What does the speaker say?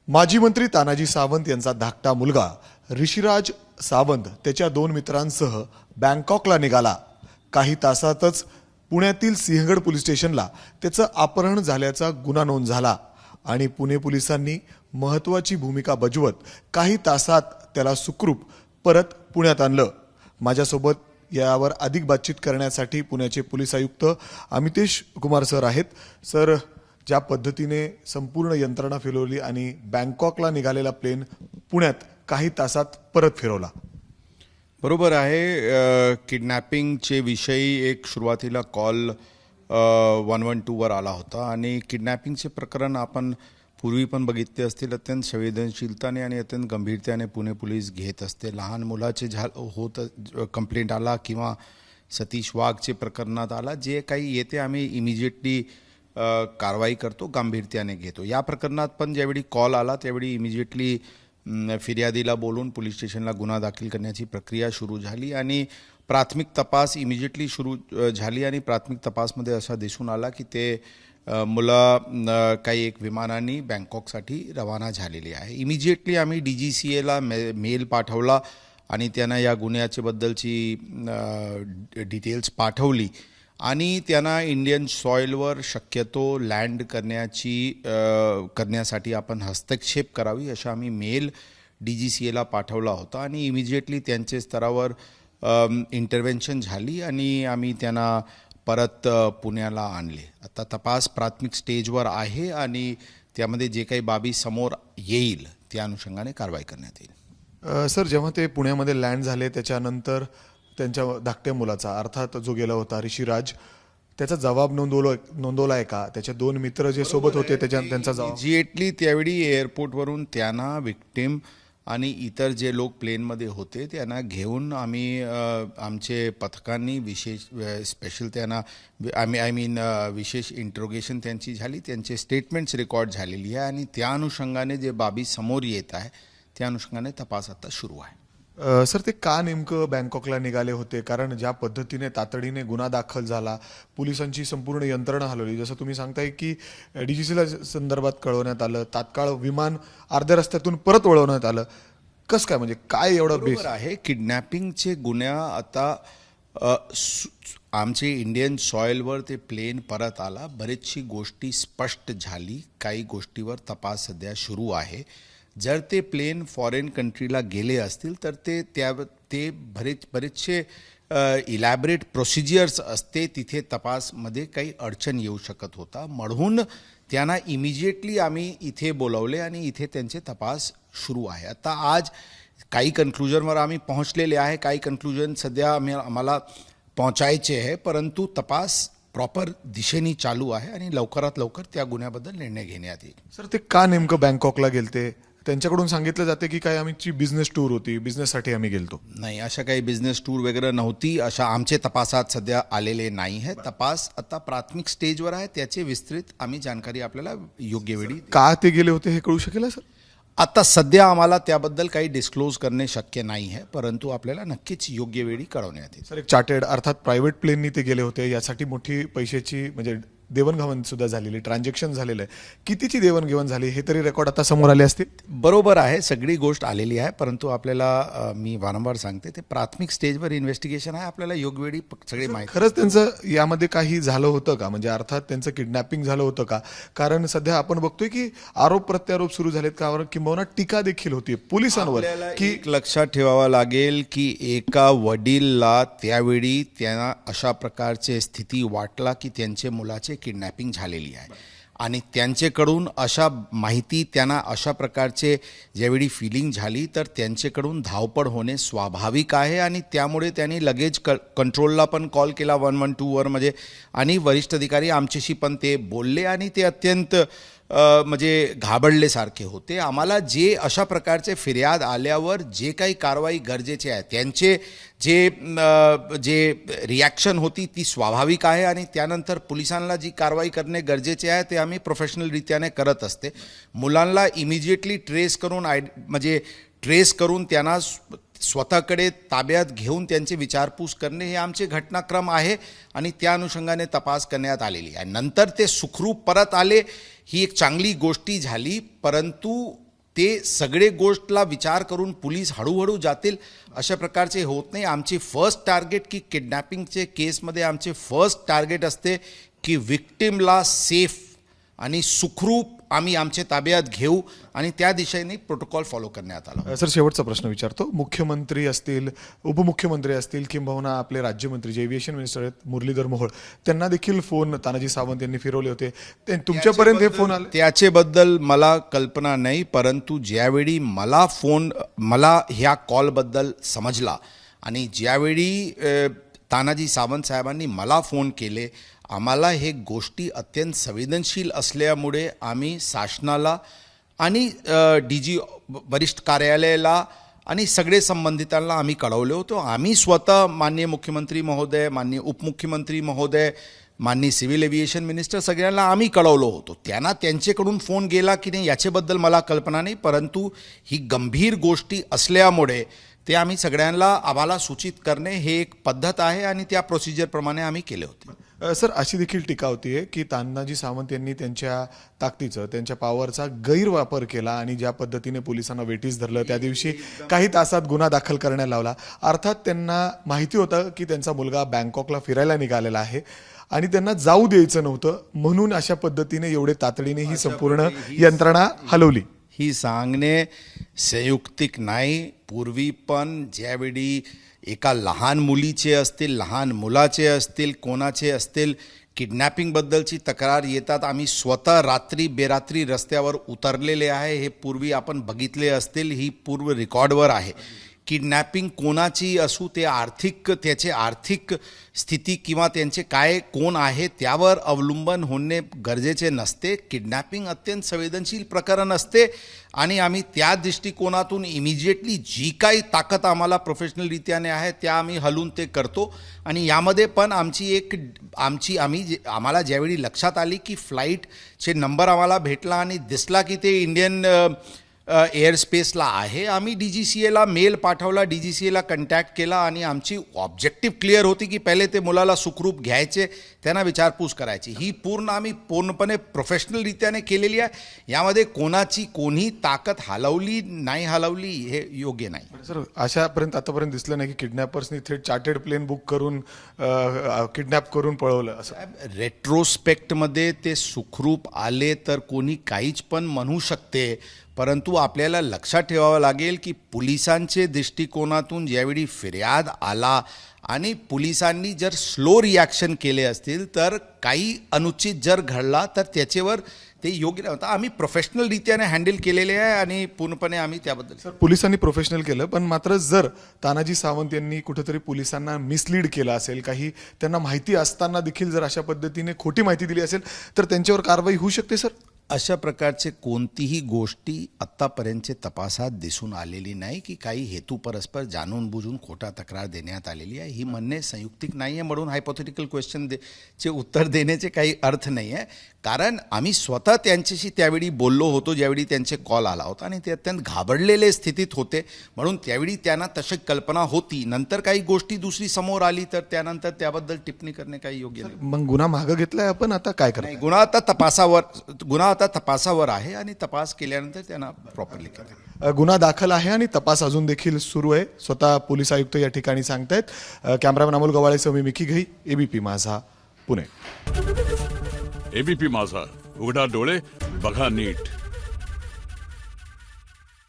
माजी मंत्री तानाजी सावंत यांचा धाकटा मुलगा ऋषिराज सावंत त्याच्या दोन मित्रांसह बँकॉकला निघाला. काही तासातच पुण्यातील सिंहगड पोलीस स्टेशनला त्याचं अपहरण झाल्याचा गुन्हा नोंद झाला आणि पुणे पोलिसांनी महत्त्वाची भूमिका बजावत काही तासात त्याला सुखरूप परत पुण्यात आणलं. माझ्यासोबत यावर अधिक बातचीत करण्यासाठी पुण्याचे पोलीस आयुक्त अमितेश कुमार सर आहेत. सर, ज्या पद्धतीने संपूर्ण यंत्रणा फिरवली आणि बँकॉकला निघालेला प्लेन पुण्यात काही तासात परत फिरवला. बरोबर आहे. किडनॅपिंगचे विषयी एक सुरुवातीला कॉल 112 वर आला होता आणि किडनॅपिंगचे प्रकरण आपण पूर्वी पण बघितले असतील. अत्यंत संवेदनशीलताने आणि अत्यंत गंभीरतेने पुणे पोलीस घेत असते. लहान मुलाचे कंप्लेंट आला किंवा सतीश वाघचे प्रकरणात आला, जे काही येते आम्ही इमिजिएटली कारवाई करतो, गांभीर्याने घेतो. या प्रकरणात पण ज्यावेळी कॉल आला त्यावेळी इमिजिएटली फिर्यादीला बोलून पोलीस स्टेशनला गुन्हा दाखल करण्याची प्रक्रिया सुरू झाली आणि प्राथमिक तपास इमिजिएटली सुरू झाली आणि प्राथमिक तपासमध्ये असा दिसून आला की ते मुलं काही एक विमानाने बँकॉकसाठी रवाना झालेली आहे. इमिजिएटली आम्ही DGCAला मेल पाठवला आणि त्यांना या गुन्ह्याच्या बद्दलची डिटेल्स पाठवली आणि त्यांना इंडियन सॉईलवर शक्यतो लँड करण्यासाठी आपण हस्तक्षेप करावी अशा आम्ही मेल DGCAला पाठवला होता आणि इमिजिएटली त्यांच्या स्तरावर इंटरव्हेन्शन झाली आणि आम्ही त्यांना परत पुण्याला आणले. आता तपास प्राथमिक स्टेजवर आहे आणि त्यामध्ये जे काही बाबी समोर येईल त्या अनुषंगाने कारवाई करण्यात येईल. सर, जेव्हा ते पुण्यामध्ये लँड झाले त्याच्यानंतर त्यांच्या धाकट्या मुलाचा, अर्थात जो गेला होता ऋषिराज, त्याचा जबाब नोंदवला आहे का? त्याचे दोन मित्र जे सोबत होते त्यांचा जबाब? इमिजिएटली त्यावेळी एअरपोर्टवरून त्यांना विक्टिम आणि इतर जे लोक प्लेनमध्ये होते त्यांना घेऊन आम्ही आमचे पथकांनी स्पेशल त्यांना विशेष इंट्रोगेशन त्यांची झाली, त्यांचे स्टेटमेंट्स रेकॉर्ड झालेली आहे आणि त्या अनुषंगाने जे बाबी समोर येत आहे त्या अनुषंगाने तपास आता सुरू आहे. सर, ते का नेमकं बँकॉकला निघाले होते? कारण ज्या पद्धतीने तातडीने गुन्हा दाखल झाला, पोलिसांची संपूर्ण यंत्रणा हलवली, जसं तुम्ही सांगताय की DGCAला संदर्भात कळवण्यात आलं, तात्काळ विमान अर्ध्या रस्त्यातून परत वळवण्यात आलं. कसं काय, म्हणजे काय एवढं बेस आहे? किडनॅपिंगचे गुन्हा आता आमचे इंडियन सॉईलवर ते प्लेन परत आला, बरेचशी गोष्टी स्पष्ट झाली, काही गोष्टीवर तपास सध्या सुरू आहे. जर ते प्लेन फॉरेन कंट्रीला गेले असतील तर ते बरेचसे इलॅबरेट प्रोसिजर्स असते, तिथे तपासमध्ये काही अडचण येऊ शकत होता, म्हणून त्यांना इमिजिएटली आम्ही इथे बोलवले आणि इथे त्यांचे तपास सुरू आहे. आता आज काही कन्क्लुजनवर आम्ही पोहोचलेले आहे, काही कन्क्लुजन सध्या आम्हाला पोहोचायचे आहे, परंतु तपास प्रॉपर दिशेने चालू आहे आणि लवकरात लवकर त्या गुन्ह्याबद्दल निर्णय घेण्यात येईल. सर, ते का नेमकं बँकॉकला गेलते? त्यांच्याकडून सांगितलं जाते की काय आमची बिझनेस टूर होती, बिझनेससाठी आम्ही गेलतो? नाही, अशा काही बिझनेस टूर वगैरे नव्हती, अशा आमचे तपासात सध्या आलेले नाही आहे. तपास आता प्राथमिक स्टेजवर आहे, त्याचे विस्तृत आम्ही जानकारी आपल्याला योग्य वेळी. का ते गेले होते हे कळू शकेल सर? आता सध्या आम्हाला त्याबद्दल काही डिस्क्लोज करणे शक्य नाही आहे, परंतु आपल्याला नक्कीच योग्य वेळी कळवण्यात येईल. सर, एक चार्टेड अर्थात प्रायव्हेट प्लेननी ते गेले होते, यासाठी मोठी पैशाची म्हणजे देवणघेवाण सुद्धा झालेली, ट्रान्झॅक्शन झालेलं आहे. कितीची देवणघेवाण झाली हे तरी रेकॉर्ड आता समोर आले असतील? बरोबर आहे, सगळी गोष्ट आलेली आहे, परंतु आपल्याला मी वारंवार सांगते ते प्राथमिक स्टेजवर इन्व्हेस्टिगेशन आहे, आपल्याला योग्य वेळी सगळी माहिती. खरंच त्यांचं यामध्ये काही झालं होतं का? म्हणजे अर्थात त्यांचं किडनॅपिंग झालं होतं का? कारण सध्या आपण बघतोय की आरोप प्रत्यारोप सुरू झालेत का, किंवा टीका देखील होती पोलिसांवर. की लक्षात ठेवावं लागेल की एका वडीलला त्यावेळी त्यांना अशा प्रकारची स्थिती वाटला की त्यांचे मुलाचे किडनॅपिंग झालेली आहे आणि त्यांच्याकडून अशा माहिती, त्यांना अशा प्रकारचे ज्यावेळी फिलिंग झाली तर त्यांच्याकडून धावपळ होणे स्वाभाविक आहे आणि त्यामुळे त्यांनी लगेच कंट्रोलला पण कॉल केला 112 वर, म्हणजे आणि वरिष्ठ अधिकारी आमच्याशी पण ते बोलले आणि ते अत्यंत म्हणजे घाबरल्यासारखे होते. आम्हाला जे अशा प्रकारचे फिर्याद आल्यावर जे काही कारवाई गरजेचे आहे, त्यांचे जे रिॲक्शन होती ती स्वाभाविक आहे आणि त्यानंतर पोलिसांना जी कारवाई करणे गरजेचे आहे ते आम्ही प्रोफेशनलरित्याने करत असते. मुलांना इमिजिएटली ट्रेस करून त्यांना स्वतःकडे ताब्यात घेऊन त्यांची विचारपूस करणे हे आमचे घटनाक्रम आहे आणि त्या अनुषंगाने तपास करण्यात आलेली आहे. नंतर ते सुखरूप परत आले ही एक चांगली गोष्टी झाली, परंतु ते सगळे गोष्टला विचार करून पोलीस हळूहळू जातील अशा प्रकारचे होत नाही. आमची फर्स्ट टार्गेट की किडनॅपिंगचे केसमध्ये आमचे फर्स्ट टार्गेट असते की विक्टिमला सेफ आणि सुखरूप आम्ही आमच्या ताब्यात घेऊ आणि त्या दिशेने प्रोटोकॉल फॉलो करण्यात आला. सर, शेवटचा प्रश्न विचारतो. मुख्यमंत्री असतील, उपमुख्यमंत्री असतील किंबहुना आपले राज्यमंत्री जे एव्हिएशन मिनिस्टर आहेत मुरलीधर मोहोळ, त्यांना देखील फोन तानाजी सावंत यांनी फिरवले होते. तुमच्यापर्यंत हे फोन आले? त्याच्याबद्दल मला कल्पना नाही, परंतु ज्यावेळी मला ह्या कॉलबद्दल समजला आणि ज्यावेळी तानाजी सावंत साहेबांनी मला फोन केले, आम्हाला हे गोष्टी अत्यंत संवेदनशील असल्यामुळे आम्ही शासनाला आणि DG वरिष्ठ कार्यालयाला आणि सगळे संबंधितांना आम्ही कळवले होतो. आम्ही स्वतः माननीय मुख्यमंत्री महोदय, माननीय उपमुख्यमंत्री महोदय, माननीय सिव्हिल एव्हिएशन मिनिस्टर सगळ्यांना आम्ही कळवलो होतो. त्यांना त्यांच्याकडून फोन गेला की नाही याच्याबद्दल मला कल्पना नाही, परंतु ही गंभीर गोष्टी असल्यामुळे ते आम्ही सगळ्यांना आम्हाला सूचित करणे हे एक पद्धत आहे आणि त्या प्रोसिजरप्रमाणे आम्ही केले होते. सर, अशी देखील टीका होतीये की तानाजी सावंत यांनी त्यांच्या ताकदीचं, त्यांच्या पॉवरचा गैरवापर केला आणि ज्या पद्धतीने पोलिसांना वेठीस धरलं, त्या दिवशी काही तासात गुन्हा दाखल करण्यात लावला. अर्थात त्यांना माहिती होतं की त्यांचा मुलगा बँकॉकला फिरायला निघालेला आहे आणि त्यांना जाऊ द्यायचं नव्हतं, म्हणून अशा पद्धतीने एवढे तातडीने ही संपूर्ण यंत्रणा हलवली. ही सांगणे संयुक्तिक नाही. पूर्वी पण ज्यावेळी एका लहान मुलीचे असतील, लहान मुलाचे असतील, कोणाचे असतील, किडनॅपिंगबद्दलची तक्रार येतात, आम्ही स्वतः रात्री बेरात्री रस्त्यावर उतरलेले आहे. हे पूर्वी आपण बघितले असतील, ही पूर्व रेकॉर्डवर आहे. किडनॅपिंग कोणाची असू, त्याचे आर्थिक स्थिती किंवा त्यांचे काय कोण आहे त्यावर अवलंबन होणे गरजेचे नसते. किडनॅपिंग अत्यंत संवेदनशील प्रकरण असते आणि आम्ही त्या दृष्टिकोनातून इमिजिएटली जी काही ताकद आम्हाला प्रोफेशनलरित्याने आहे त्या आम्ही हलवून ते करतो. आणि यामध्ये पण आम्हाला ज्यावेळी लक्षात आली की फ्लाईटचे नंबर आम्हाला भेटला आणि दिसला की ते इंडियन एअर स्पेसला आहे, आम्ही DGCAला मेल पाठवला, DGCAला कॉन्टॅक्ट केला आणि आमची ऑब्जेक्टिव्ह क्लिअर होती की पहिले ते मुलाला सुखरूप घ्यायचे, त्यांना विचारपूस करायची. ही आम्ही पूर्णपणे प्रोफेशनलरित्याने केलेली आहे. यामध्ये कोणी ताकद हलवली नाही हलवली हे योग्य नाही. सर, आतापर्यंत दिसलं नाही की किडनॅपर्सनी थेट चार्टर्ड प्लेन बुक करून किडनॅप करून पळवलं असं? रेट्रोस्पेक्टमध्ये ते सुखरूप आले तर कोणी काहीच पण म्हणू शकते, परंतु आपल्याला लक्षात ठेवावं लागेल की पोलिसांचे दृष्टिकोनातून ज्यावेळी फिर्याद आला आणि पोलिसांनी जर स्लो रिॲक्शन केले असतील तर काही अनुचित जर घडला तर त्याच्यावर ते योग्य नव्हतं. आम्ही प्रोफेशनलरित्याने हँडल केलेले आहे आणि पूर्णपणे आम्ही त्याबद्दल. सर, पोलिसांनी प्रोफेशनल केलं, पण मात्र जर तानाजी सावंत यांनी कुठेतरी पोलिसांना मिसलीड केलं असेल, काही त्यांना माहिती असताना देखील जर अशा पद्धतीने खोटी माहिती दिली असेल तर त्यांच्यावर कारवाई होऊ शकते सर? अशा प्रकारचे कोणतीही गोष्टी आत्तापर्यंतच्या तपासात दिसून आलेली नाही की काही हेतू परस्पर जाणून बुजून खोटा तक्रार देण्यात आलेली आहे. ही म्हणणे संयुक्तिक नाही आहे, म्हणून हायपोथेटिकल क्वेश्चन चे उत्तर देण्याचे काही अर्थ नाही आहे. कारण आम्ही स्वतः त्यांच्याशी त्यावेळी बोललो होतो ज्यावेळी त्यांचे कॉल आला होता आणि ते अत्यंत घाबरलेले स्थितीत होते, म्हणून त्यावेळी त्यांना तशी कल्पना होती. नंतर काही गोष्टी दुसरी समोर आली तर त्यानंतर त्याबद्दल टिप्पणी करणे काही योग्य नाही. मग गुन्हा मागं घेतलाय आपण, आता काय नाही, गुन्हा आता तपासावर आहे आणि तपास केल्यानंतर त्यांना प्रॉपरली केला. गुन्हा दाखल आहे आणि तपास अजून देखील सुरू आहे, स्वतः पोलीस आयुक्त या ठिकाणी सांगतायत. कॅमेरामॅन अमोल गवाळेसह मी मिकी घई, ABP माझा, पुणे. ABP माझा, उघडा डोळे बघा नीट.